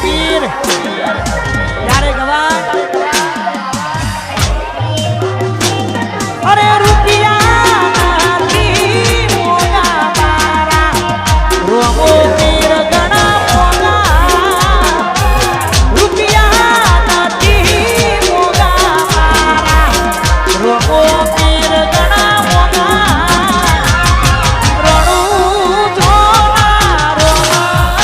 પીર ત્યારે ગવાય અરે રૂપિયા નથી મોગા મારા રોમો પીર ગણા મોગા રૂપિયા નથી મોગા મારા રોમો પીર ગણા મોગા રણુ જોના રોમા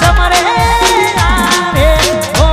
સમરે આવે હો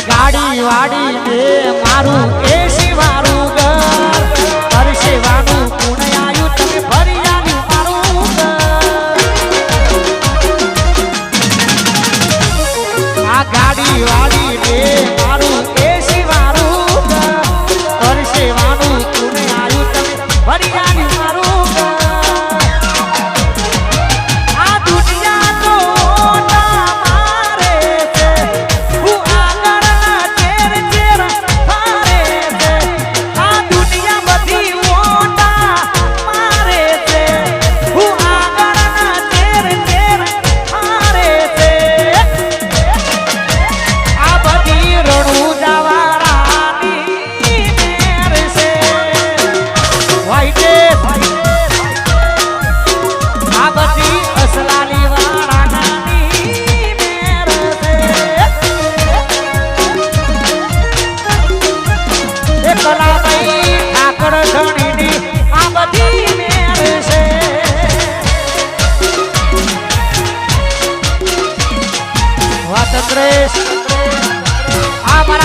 ગાડી વાડી દે મારું એસી વાળું ઘર પરસેવાનું પુણે આયુ તમે ભરી આવ્યું મારું ઘર આ ગાડી વાડી દે મારું એસી વાળું ઘર પરસેવાનું પુણે આયુ તમે ભરી આવ્યું મારું ઘર આ દુનિયા તો ના મારે છે હું મારા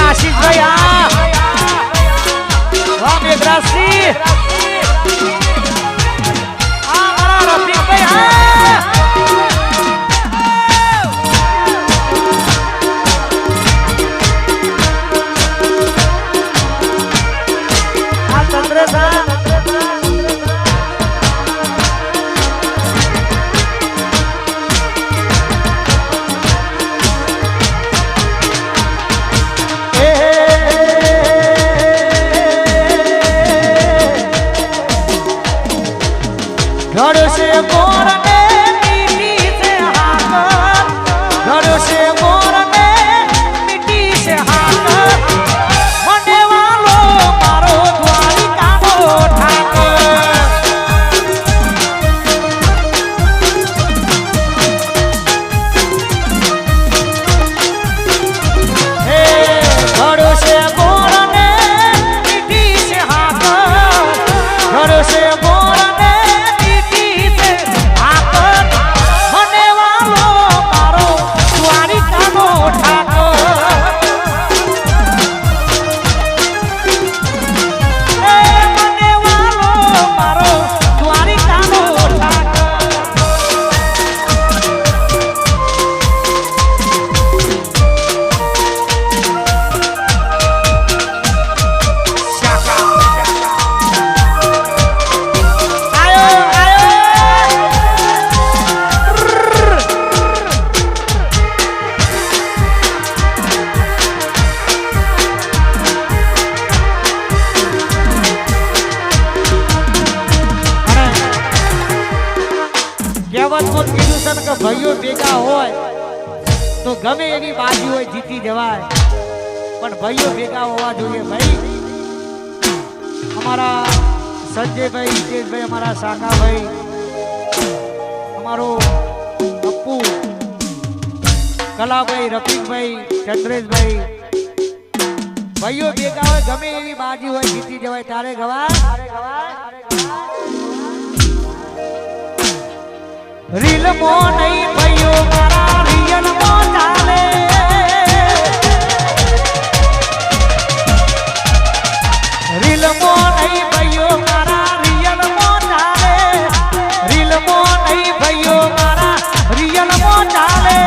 આશીષભાઈ વાહ મેઘરાજસિંહ મારા રફીકભાઈ ચંદ્રસા ઘર છે ગોર ને મીઠી છે હાકર ઘર છે ગોર ને મીઠી છે હાકર મને વાલો મારો દ્વારિકાનો ઠાકર હે ઘર છે ગોર ને મીઠી છે હાકર ઘર છે ગોર ને કહેવતમાં કીધું છે ને કે ભાઈઓ ભેગા હોય તો ગમે એવી બાજુ હોય જીતી જવાય, પણ ભાઈઓ ભેગા હોવા જોઈએ ભાઈ. અમારા સંજયભાઈ, હિતેશભાઈ, અમારા સાકાભાઈ, અમારો અપ્પુ, કલાભાઈ, રફીકભાઈ, ચંદ્રેશભાઈ, ભાઈઓ ભેગા હોય ગમે એવી બાજુ હોય જીતી જવાય. તારે ગવા રીલ મો નહીં ભાઈઓ મારા રિયલ મો ચાલે. રીલ મો નહીં ભાઈઓ મારા રિયલ મો ચાલે. રીલ મો નહીં ભાઈઓ મારા રિયલ મો ચાલે.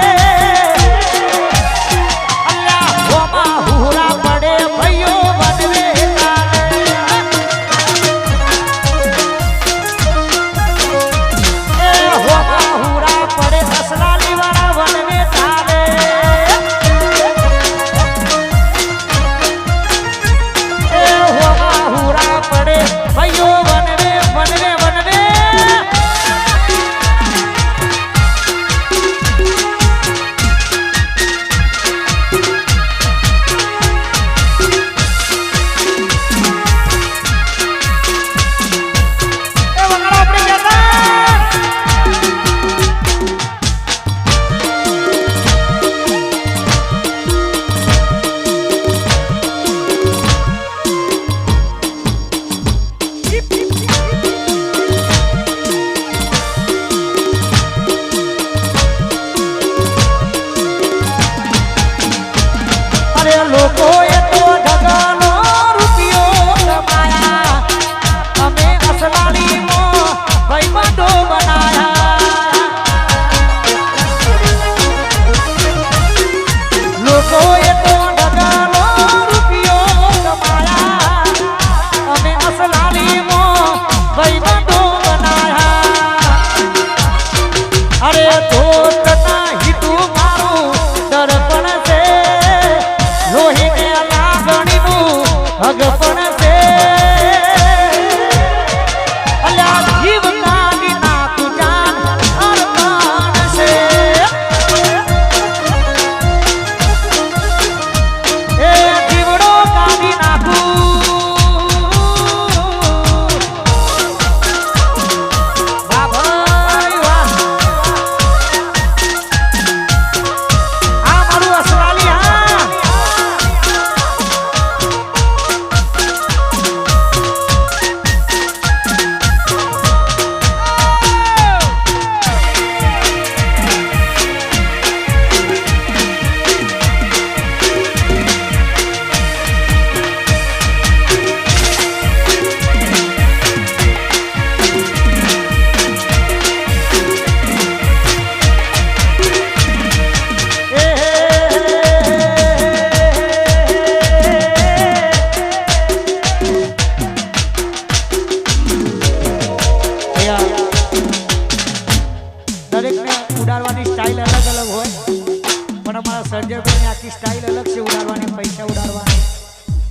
સંજયભાઈની આખી સ્ટાઇલ અલગ છે ઉડાડવાની, પૈસા ઉડાડવાની.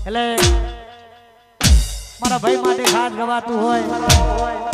એટલે મારા ભાઈ માટે ખાસ ગવાતું હોય